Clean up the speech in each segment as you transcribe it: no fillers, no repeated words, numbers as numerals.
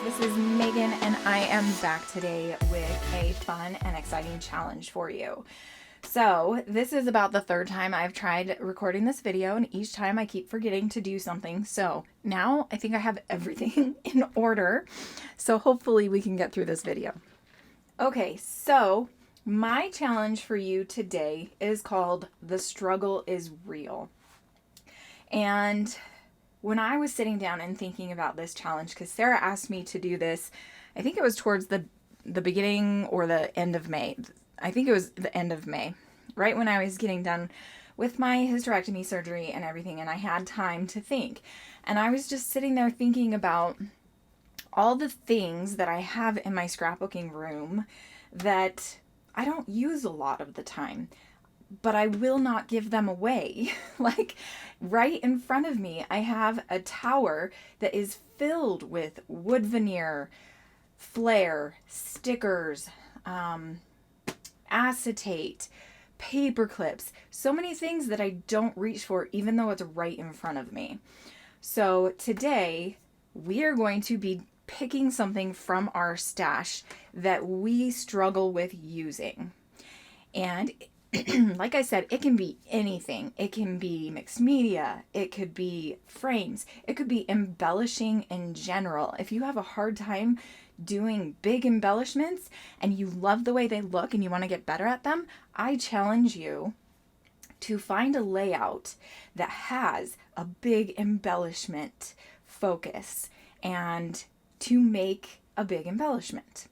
this is Megan and I am back today with a fun and exciting challenge for you. So this is about the third time I've tried recording this video, and each time I keep forgetting to do something. So now I think I have everything in order. So hopefully we can get through this video. Okay, so my challenge for you today is called The Struggle is Real. And when I was sitting down and thinking about this challenge, because Sarah asked me to do this, I think it was towards the beginning or the end of May. I think it was the end of May, right when I was getting done with my hysterectomy surgery and everything, and I had time to think. And I was just sitting there thinking about all the things that I have in my scrapbooking room that I don't use a lot of the time, but I will not give them away. Like right in front of me, I have a tower that is filled with wood veneer, flare, stickers, acetate, paper clips, so many things that I don't reach for even though it's right in front of me. So today we are going to be picking something from our stash that we struggle with using. And like I said, it can be anything. It can be mixed media. It could be frames. It could be embellishing in general. If you have a hard time doing big embellishments and you love the way they look and you want to get better at them, I challenge you to find a layout that has a big embellishment focus and to make a big embellishment.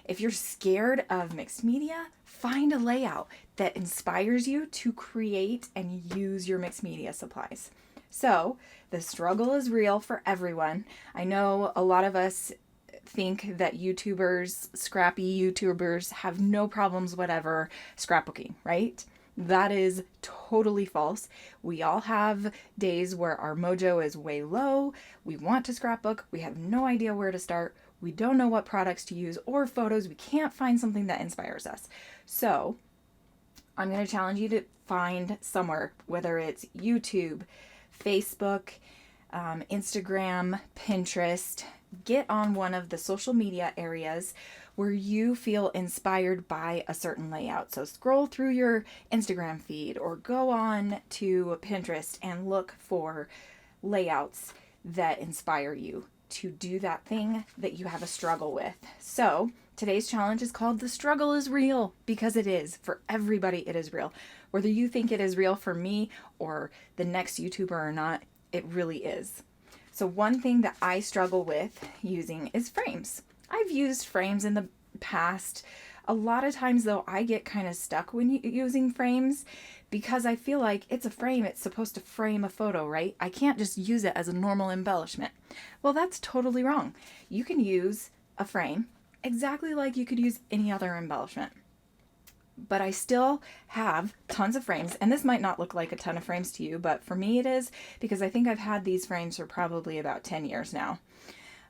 If you're scared of mixed media, find a layout that inspires you to create and use your mixed media supplies. So the struggle is real for everyone. I know a lot of us think that YouTubers, scrappy YouTubers, have no problems whatever scrapbooking, right? That is totally false. We all have days where our mojo is way low. We want to scrapbook. We have no idea where to start. We don't know what products to use or photos. We can't find something that inspires us. So I'm going to challenge you to find somewhere, whether it's YouTube, Facebook, Instagram, Pinterest. Get on one of the social media areas where you feel inspired by a certain layout. So scroll through your Instagram feed or go on to Pinterest and look for layouts that inspire you to do that thing that you have a struggle with. So today's challenge is called The Struggle is Real, because it is. For everybody, it is real. Whether you think it is real for me or the next YouTuber or not, it really is. So one thing that I struggle with using is frames. I've used frames in the past. A lot of times though, I get kind of stuck when using frames because I feel like it's a frame. It's supposed to frame a photo, right? I can't just use it as a normal embellishment. Well, that's totally wrong. You can use a frame exactly like you could use any other embellishment. But I still have tons of frames, and this might not look like a ton of frames to you, but for me it is, because I think I've had these frames for probably about 10 years now.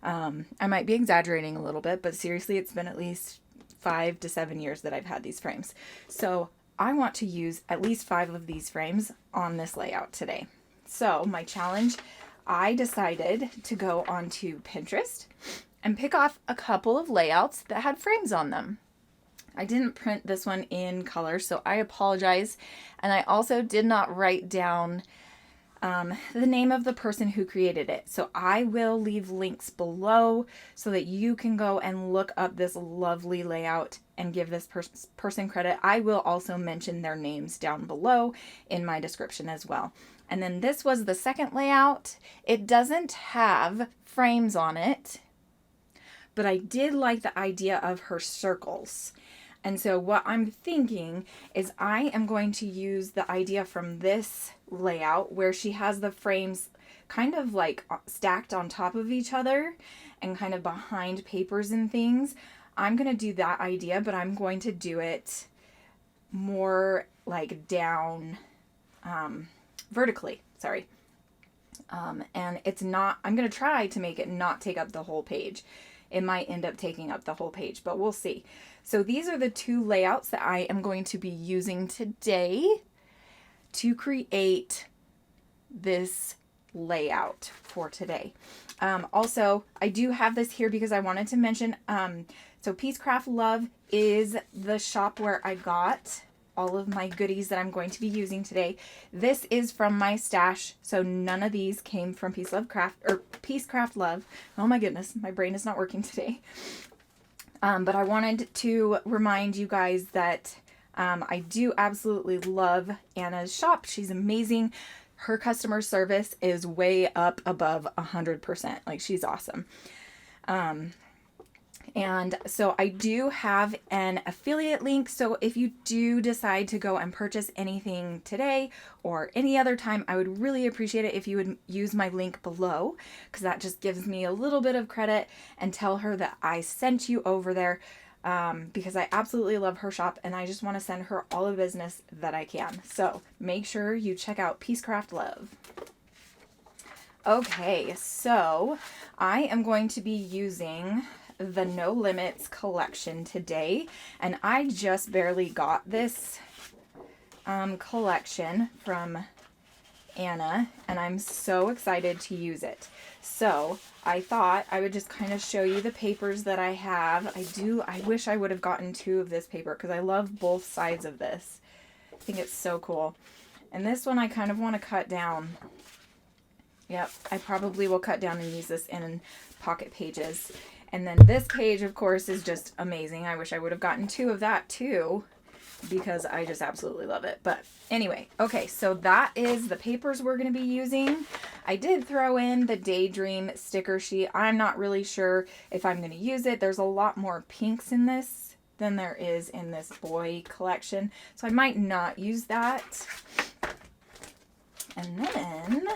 I might be exaggerating a little bit, but seriously, it's been at least 5 to 7 years that I've had these frames. So I want to use at least 5 of these frames on this layout today. So my challenge, I decided to go onto Pinterest and pick off a couple of layouts that had frames on them. I didn't print this one in color, so I apologize. And I also did not write down the name of the person who created it. So I will leave links below so that you can go and look up this lovely layout and give this person credit. I will also mention their names down below in my description as well. And then this was the second layout. It doesn't have frames on it, but I did like the idea of her circles. And so what I'm thinking is I am going to use the idea from this layout where she has the frames kind of like stacked on top of each other and kind of behind papers and things. I'm going to do that idea, but I'm going to do it more like down vertically, sorry. And it's not, I'm going to try to make it not take up the whole page. It might end up taking up the whole page, but we'll see. So these are the 2 layouts that I am going to be using today to create this layout for today. Also, I do have this here because I wanted to mention, so Peacecraft Love is the shop where I got all of my goodies that I'm going to be using today. This is from my stash, so none of these came from Peacecraft Love. Oh my goodness, my brain is not working today. But I wanted to remind you guys that I do absolutely love Anna's shop. She's amazing. Her customer service is way up above 100%. Like, she's awesome. And so I do have an affiliate link. So if you do decide to go and purchase anything today or any other time, I would really appreciate it if you would use my link below, because that just gives me a little bit of credit, and tell her that I sent you over there, because I absolutely love her shop and I just want to send her all the business that I can. So make sure you check out Peacecraft Love. Okay, so I am going to be using the No Limits collection today, and I just barely got this collection from Anna, and I'm so excited to use it. So I thought I would just kind of show you the papers that I have. I wish I would have gotten 2 of this paper because I love both sides of this. I think it's so cool. And this one I kind of want to cut down. Yep, I probably will cut down and use this in pocket pages. And then this page, of course, is just amazing. I wish I would have gotten 2 of that too, because I just absolutely love it. But anyway, okay, so that is the papers we're going to be using. I did throw in the Daydream sticker sheet. I'm not really sure if I'm going to use it. There's a lot more pinks in this than there is in this boy collection, so I might not use that. And then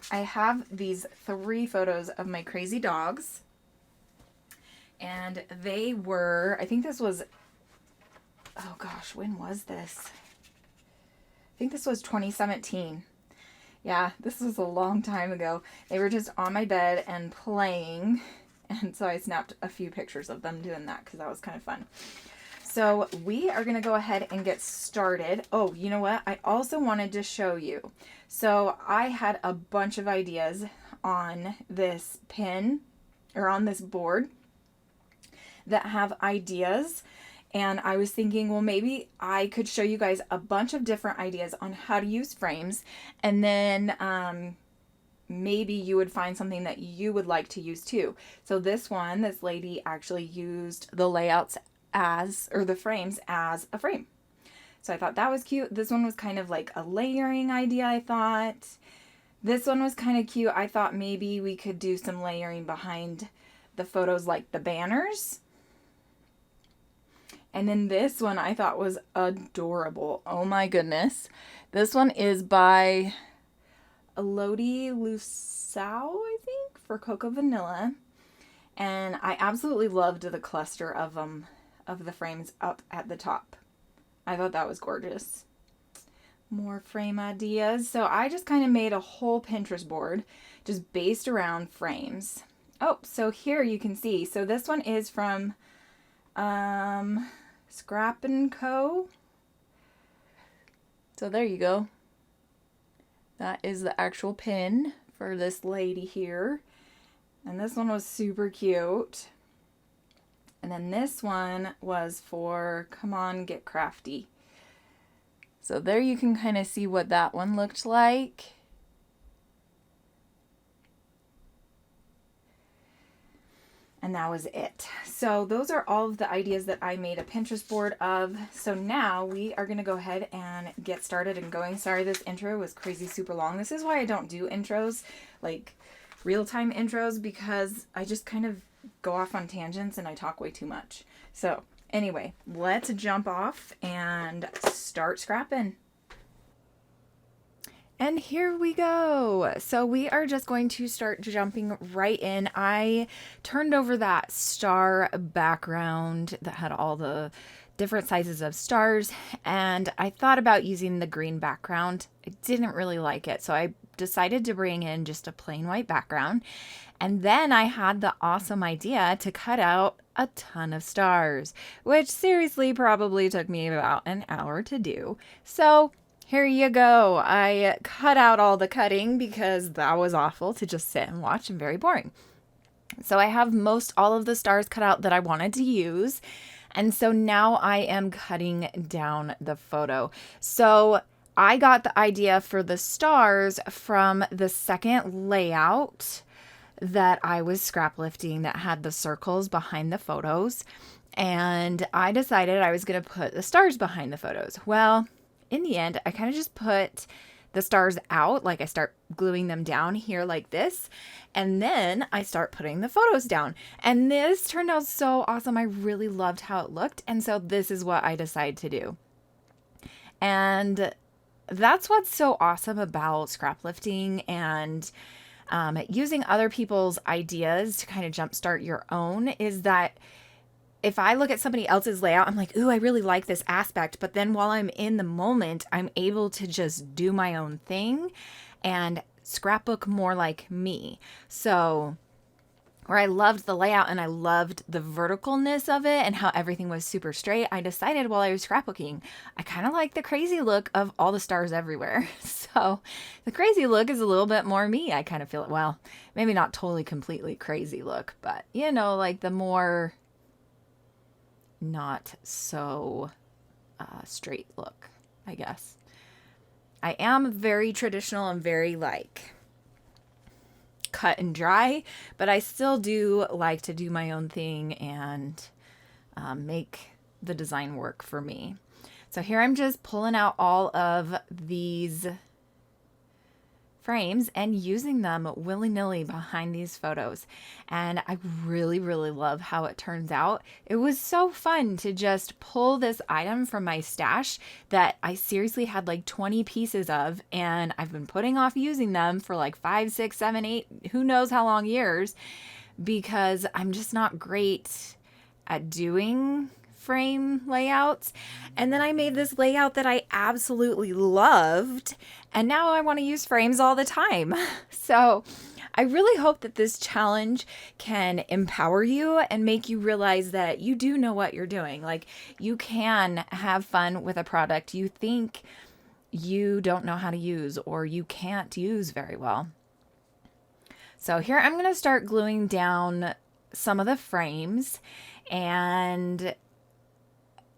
I have these 3 photos of my crazy dogs. And they were, I think this was, oh gosh, when was this? I think this was 2017. Yeah, this was a long time ago. They were just on my bed and playing. And so I snapped a few pictures of them doing that because that was kind of fun. So we are going to go ahead and get started. Oh, you know what? I also wanted to show you. So I had a bunch of ideas on this pin, or on this board, that have ideas, and I was thinking, well, maybe I could show you guys a bunch of different ideas on how to use frames, and then maybe you would find something that you would like to use too. So this lady actually used the layouts or the frames as a frame. So I thought that was cute. This one was kind of like a layering idea, I thought. This one was kind of cute. I thought maybe we could do some layering behind the photos, like the banners. And then this one I thought was adorable. Oh my goodness. This one is by Elodie Lusau, I think, for Cocoa Vanilla. And I absolutely loved the cluster of them, of the frames up at the top. I thought that was gorgeous. More frame ideas. So I just kind of made a whole Pinterest board just based around frames. Oh, so here you can see. So this one is from Scrap & Co. So there you go. That is the actual pin for this lady here. And this one was super cute. And then this one was for Come On, Get Crafty. So there you can kind of see what that one looked like. And that was it. So those are all of the ideas that I made a Pinterest board of. So now we are going to go ahead and get started and going. Sorry, this intro was crazy super long. This is why I don't do intros, like real-time intros, because I just kind of go off on tangents and I talk way too much. So anyway, let's jump off and start scrapping. And here we go. So we are just going to start jumping right in. I turned over that star background that had all the different sizes of stars, and I thought about using the green background. I didn't really like it, so I decided to bring in just a plain white background. And then I had the awesome idea to cut out a ton of stars, which seriously probably took me about an hour to do. So here you go. I cut out all the cutting because that was awful to just sit and watch and very boring. So I have most all of the stars cut out that I wanted to use. And so now I am cutting down the photo. So I got the idea for the stars from the second layout that I was scrap lifting that had the circles behind the photos. And I decided I was going to put the stars behind the photos. Well, in the end, I kind of just put the stars out, like I start gluing them down here like this, and then I start putting the photos down. And this turned out so awesome. I really loved how it looked. And so this is what I decided to do. And that's what's so awesome about scrap lifting and using other people's ideas to kind of jumpstart your own, is that if I look at somebody else's layout, I'm like, ooh, I really like this aspect. But then while I'm in the moment, I'm able to just do my own thing and scrapbook more like me. So where I loved the layout and I loved the verticalness of it and how everything was super straight, I decided while I was scrapbooking, I kind of like the crazy look of all the stars everywhere. So the crazy look is a little bit more me. I kind of feel it. Well, maybe not totally completely crazy look, but like the more not so straight look, I guess. I am very traditional and very like cut and dry, but I still do like to do my own thing and make the design work for me. So here I'm just pulling out all of these frames and using them willy-nilly behind these photos. And I really, really love how it turns out. It was so fun to just pull this item from my stash that I seriously had like 20 pieces of, and I've been putting off using them for like 5, 6, 7, 8, who knows how long years, because I'm just not great at doing frame layouts. And then I made this layout that I absolutely loved, and now I want to use frames all the time. So I really hope that this challenge can empower you and make you realize that you do know what you're doing. Like, you can have fun with a product you think you don't know how to use or you can't use very well. So here I'm going to start gluing down some of the frames, and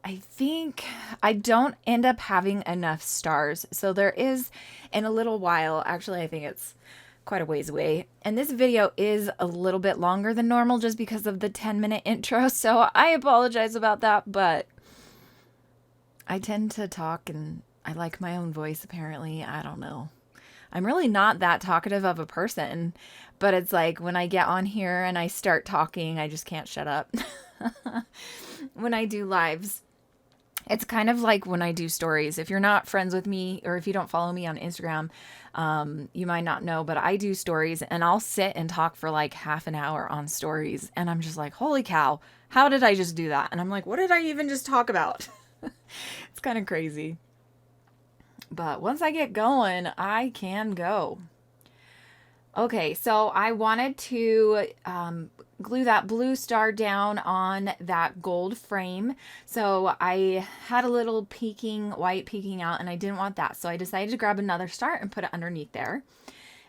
I think I don't end up having enough stars. So there is, in a little while, actually I think it's quite a ways away, and this video is a little bit longer than normal just because of the 10-minute intro, so I apologize about that, but I tend to talk and I like my own voice apparently. I don't know. I'm really not that talkative of a person, but it's like when I get on here and I start talking, I just can't shut up. When I do lives, it's kind of like when I do stories. If you're not friends with me or if you don't follow me on Instagram, you might not know, but I do stories and I'll sit and talk for like half an hour on stories. And I'm just like, holy cow, how did I just do that? And I'm like, what did I even just talk about? It's kind of crazy. But once I get going, I can go. Okay, so I wanted to glue that blue star down on that gold frame. So I had a little white peeking out, and I didn't want that. So I decided to grab another star and put it underneath there.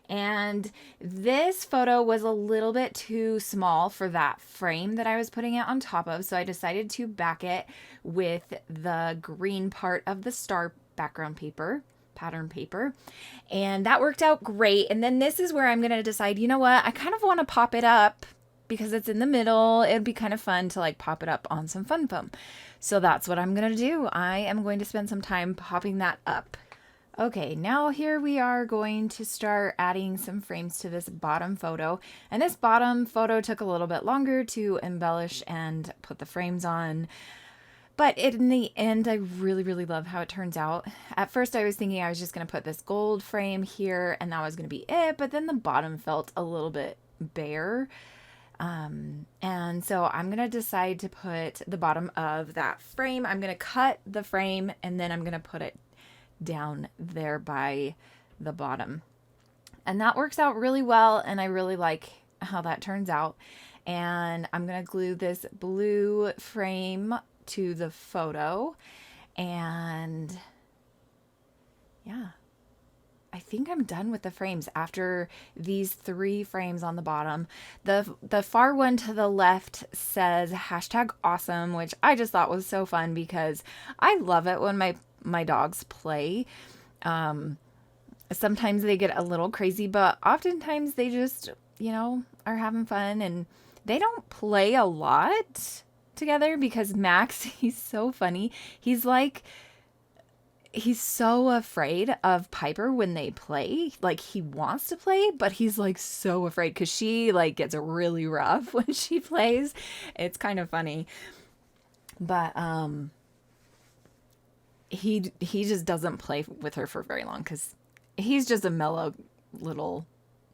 And this photo was a little bit too small for that frame that I was putting it on top of. So I decided to back it with the green part of the star background paper. Pattern paper, and that worked out great. And then this is where I'm gonna decide, you know what, I kind of want to pop it up because it's in the middle. It'd be kind of fun to like pop it up on some fun foam. So that's what I'm gonna do. I am going to spend some time popping that up. Okay, now here we are going to start adding some frames to this bottom photo, and this bottom photo took a little bit longer to embellish and put the frames on. But in the end, I really, really love how it turns out. At first, I was thinking I was just going to put this gold frame here and that was going to be it. But then the bottom felt a little bit bare. And so I'm going to decide to put the bottom of that frame. I'm going to cut the frame and then I'm going to put it down there by the bottom. And that works out really well. And I really like how that turns out. And I'm going to glue this blue frame to the photo, and think I'm done with the frames after these 3 frames on the bottom. The far one to the left says #awesome, which I just thought was so fun because I love it when my dogs play. Sometimes they get a little crazy, but oftentimes they just, are having fun, and they don't play a lot together because Max, he's so funny. He's so afraid of Piper when they play. Like, he wants to play, but he's like so afraid because she like gets really rough when she plays. It's kind of funny. But he just doesn't play with her for very long because he's just a mellow little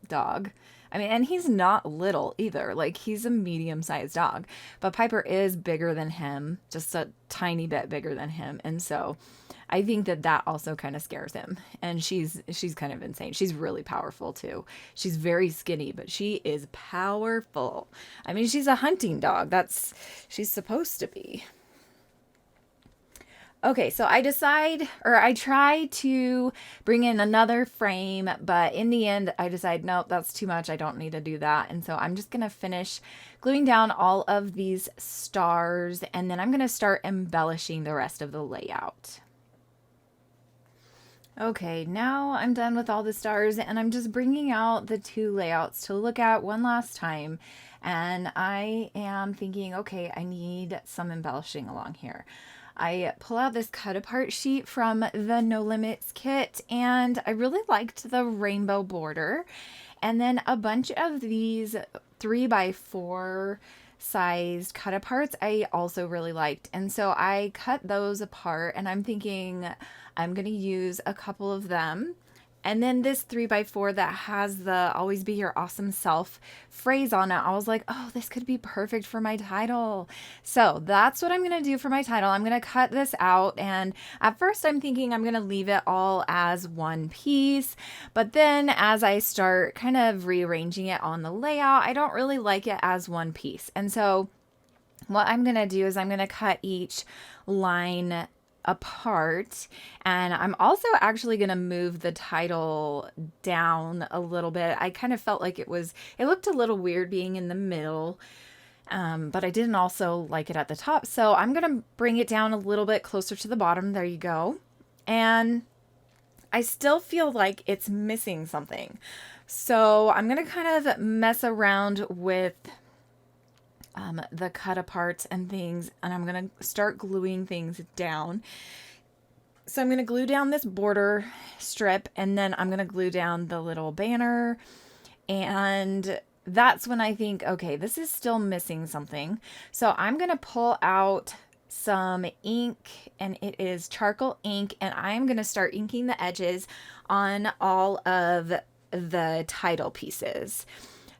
dog. I mean, and he's not little either. Like, he's a medium-sized dog. But Piper is bigger than him, just a tiny bit bigger than him. And so I think that also kind of scares him. And she's kind of insane. She's really powerful too. She's very skinny, but she is powerful. I mean, she's a hunting dog. She's supposed to be. Okay, so I try to bring in another frame, but in the end, I decide, nope, that's too much. I don't need to do that. And so I'm just going to finish gluing down all of these stars, and then I'm going to start embellishing the rest of the layout. Okay, now I'm done with all the stars, and I'm just bringing out the 2 layouts to look at one last time. And I am thinking, okay, I need some embellishing along here. I pull out this cut apart sheet from the No Limits kit, and I really liked the rainbow border. And then a bunch of these 3x4 sized cut aparts I also really liked. And so I cut those apart, and I'm thinking I'm going to use a couple of them. And then this 3x4 that has the "Always Be Your Awesome Self" phrase on it, I was like, oh, this could be perfect for my title. So that's what I'm going to do for my title. I'm going to cut this out. And at first I'm thinking I'm going to leave it all as one piece. But then as I start kind of rearranging it on the layout, I don't really like it as one piece. And so what I'm going to do is I'm going to cut each line apart, and I'm also actually going to move the title down a little bit. I kind of felt like it looked a little weird being in the middle, but I didn't also like it at the top, so I'm going to bring it down a little bit closer to the bottom. There you go. And I still feel like it's missing something, so I'm going to kind of mess around with the cut aparts and things, and I'm going to start gluing things down. So I'm going to glue down this border strip, and then I'm going to glue down the little banner, and that's when I think, okay, this is still missing something. So I'm going to pull out some ink, and it is charcoal ink, and I'm going to start inking the edges on all of the title pieces.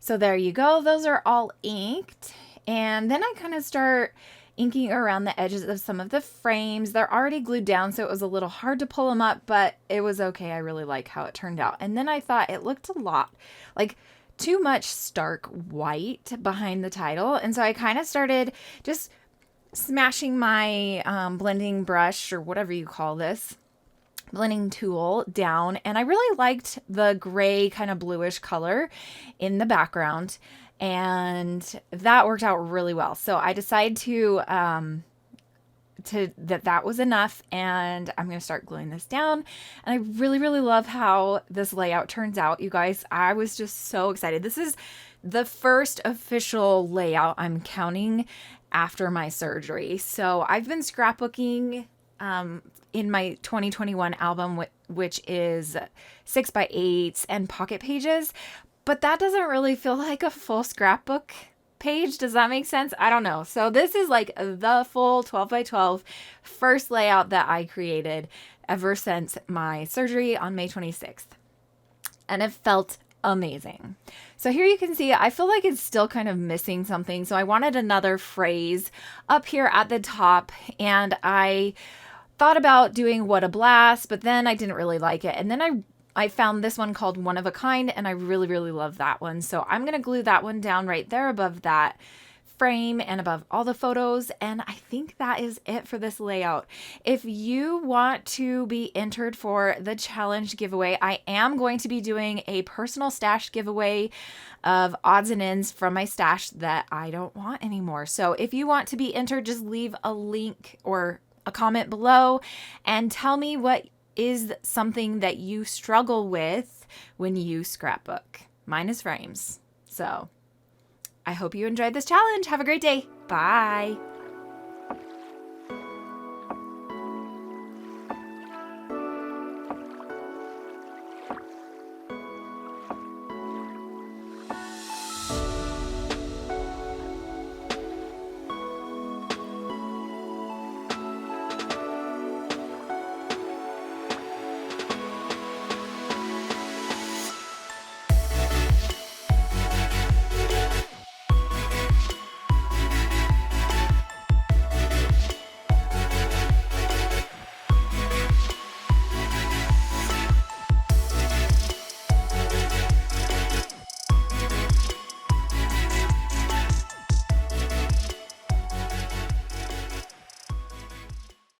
So there you go. Those are all inked. And then I kind of start inking around the edges of some of the frames. They're already glued down, so it was a little hard to pull them up, but it was okay. I really like how it turned out. And then I thought it looked a lot like too much stark white behind the title. And so I kind of started just smashing my blending brush, or whatever you call this, blending tool, down. And I really liked the gray kind of bluish color in the background. And that worked out really well. So I decided that was enough, and I'm going to start gluing this down. And I really, really love how this layout turns out, you guys. I was just so excited. This is the first official layout I'm counting after my surgery. So I've been scrapbooking in my 2021 album, which is 6x8s and pocket pages. But that doesn't really feel like a full scrapbook page. Does that make sense? I don't know. So this is like the full 12x12 first layout that I created ever since my surgery on May 26th. And it felt amazing. So here you can see, I feel like it's still kind of missing something. So I wanted another phrase up here at the top, and I thought about doing "What a Blast," but then I didn't really like it. And then I found this one called "One of a Kind," and I really, really love that one. So I'm going to glue that one down right there above that frame and above all the photos. And I think that is it for this layout. If you want to be entered for the challenge giveaway, I am going to be doing a personal stash giveaway of odds and ends from my stash that I don't want anymore. So if you want to be entered, just leave a link or a comment below and tell me what is something that you struggle with when you scrapbook. Mine is frames. So I hope you enjoyed this challenge. Have a great day. Bye.